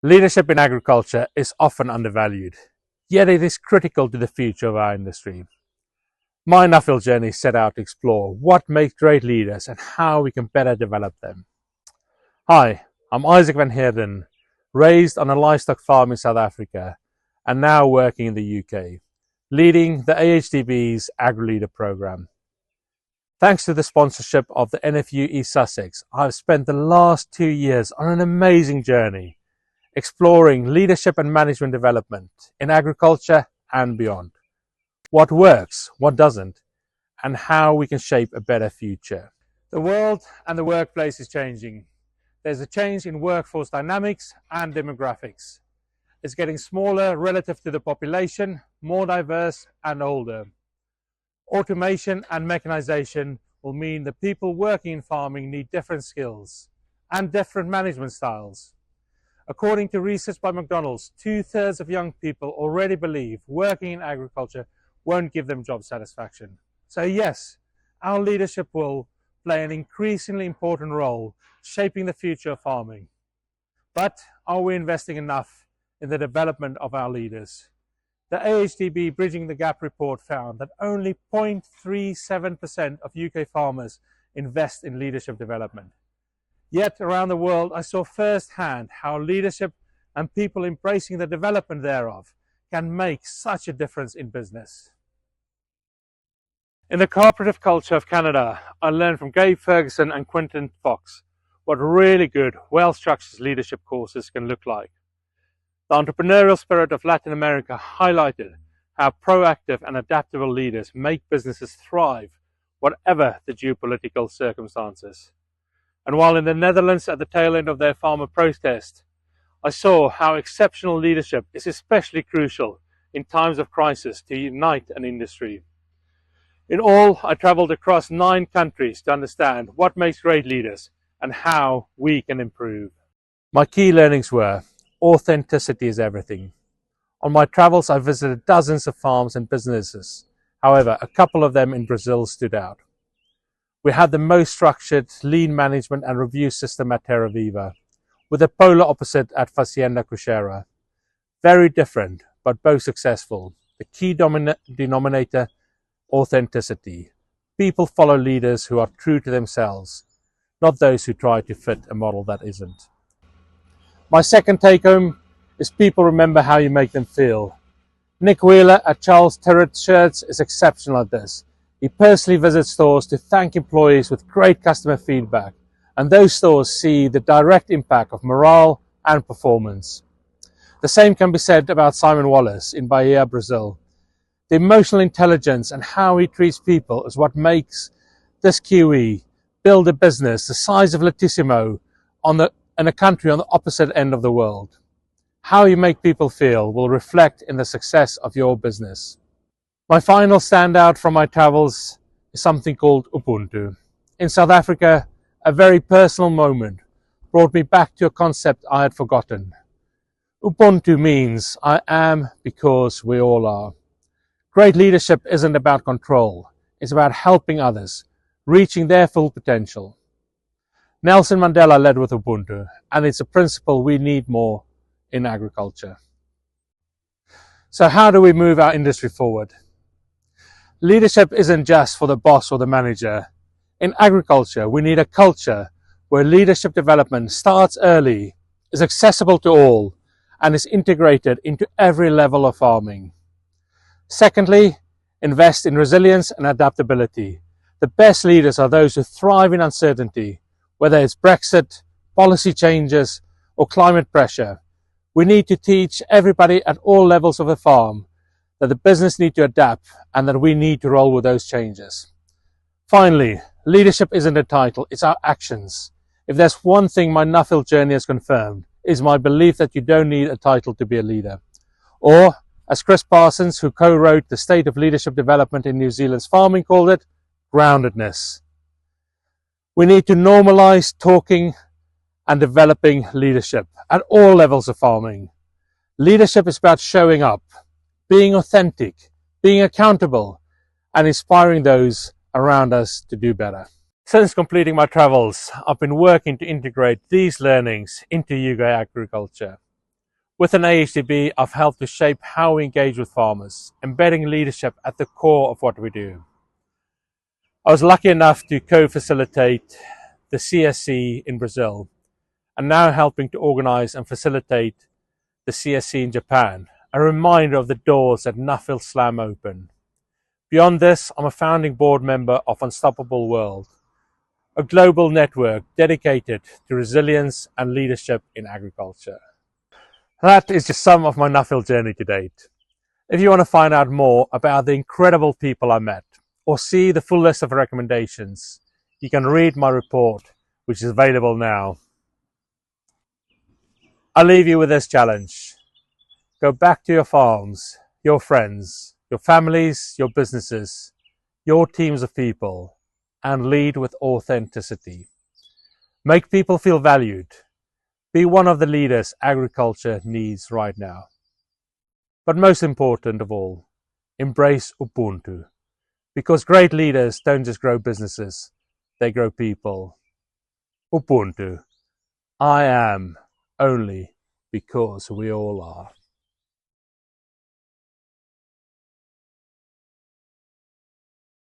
Leadership in agriculture is often undervalued, yet it is critical to the future of our industry. My Nuffield journey set out to explore what makes great leaders and how we can better develop them. Hi, I'm Isaac van Heerden, raised on a livestock farm in South Africa and now working in the UK, leading the AHDB's Agrileader program. Thanks to the sponsorship of the NFU East Sussex, I've spent the last 2 years on an amazing journey, exploring leadership and management development in agriculture and beyond. What works, what doesn't, and how we can shape a better future. The world and the workplace is changing. There's a change in workforce dynamics and demographics. It's getting smaller relative to the population, more diverse and older. Automation and mechanization will mean that people working in farming need different skills and different management styles. According to research by McDonald's, 2/3 of young people already believe working in agriculture won't give them job satisfaction. So yes, our leadership will play an increasingly important role shaping the future of farming. But are we investing enough in the development of our leaders? The AHDB Bridging the Gap report found that only 0.37% of UK farmers invest in leadership development. Yet around the world, I saw firsthand how leadership and people embracing the development thereof can make such a difference in business. In the cooperative culture of Canada, I learned from Gabe Ferguson and Quentin Fox what really good, well-structured leadership courses can look like. The entrepreneurial spirit of Latin America highlighted how proactive and adaptable leaders make businesses thrive, whatever the geopolitical circumstances. And while in the Netherlands at the tail end of their farmer protest, I saw how exceptional leadership is especially crucial in times of crisis to unite an industry. In all, I travelled across 9 countries to understand what makes great leaders and how we can improve. My key learnings were: authenticity is everything. On my travels, I visited dozens of farms and businesses. However, a couple of them in Brazil stood out. We had the most structured lean management and review system at Terra Viva, with the polar opposite at Fazenda Cuchera. Very different, but both successful. The key denominator, authenticity. People follow leaders who are true to themselves, not those who try to fit a model that isn't. My second take home is people remember how you make them feel. Nick Wheeler at Charles Terret Shirts is exceptional at this. He personally visits stores to thank employees with great customer feedback, and those stores see the direct impact of morale and performance. The same can be said about Simon Wallace in Bahia, Brazil. The emotional intelligence and how he treats people is what makes this Kiwi build a business the size of Latissimo in a country on the opposite end of the world. How you make people feel will reflect in the success of your business. My final standout from my travels is something called Ubuntu. In South Africa, a very personal moment brought me back to a concept I had forgotten. Ubuntu means I am because we all are. Great leadership isn't about control. It's about helping others, reaching their full potential. Nelson Mandela led with Ubuntu, and it's a principle we need more in agriculture. So how do we move our industry forward? Leadership isn't just for the boss or the manager. In agriculture, we need a culture where leadership development starts early, is accessible to all, and is integrated into every level of farming. Secondly, invest in resilience and adaptability. The best leaders are those who thrive in uncertainty, whether it's Brexit, policy changes, or climate pressure. We need to teach everybody at all levels of the farm that the business needs to adapt and that we need to roll with those changes. Finally, leadership isn't a title, it's our actions. If there's one thing my Nuffield journey has confirmed, is my belief that you don't need a title to be a leader. Or, as Chris Parsons, who co-wrote The State of Leadership Development in New Zealand's Farming, called it, groundedness. We need to normalize talking and developing leadership at all levels of farming. Leadership is about showing up, being authentic, being accountable, and inspiring those around us to do better. Since completing my travels, I've been working to integrate these learnings into UK agriculture. With an AHDB, I've helped to shape how we engage with farmers, embedding leadership at the core of what we do. I was lucky enough to co-facilitate the CSC in Brazil, and now helping to organize and facilitate the CSC in Japan, a reminder of the doors that Nuffield slam open. Beyond this, I'm a founding board member of Unstoppable World, a global network dedicated to resilience and leadership in agriculture. That is just some of my Nuffield journey to date. If you want to find out more about the incredible people I met, or see the full list of recommendations, you can read my report, which is available now. I'll leave you with this challenge. Go back to your farms, your friends, your families, your businesses, your teams of people, and lead with authenticity. Make people feel valued. Be one of the leaders agriculture needs right now. But most important of all, embrace Ubuntu. Because great leaders don't just grow businesses, they grow people. Ubuntu. I am only because we all are.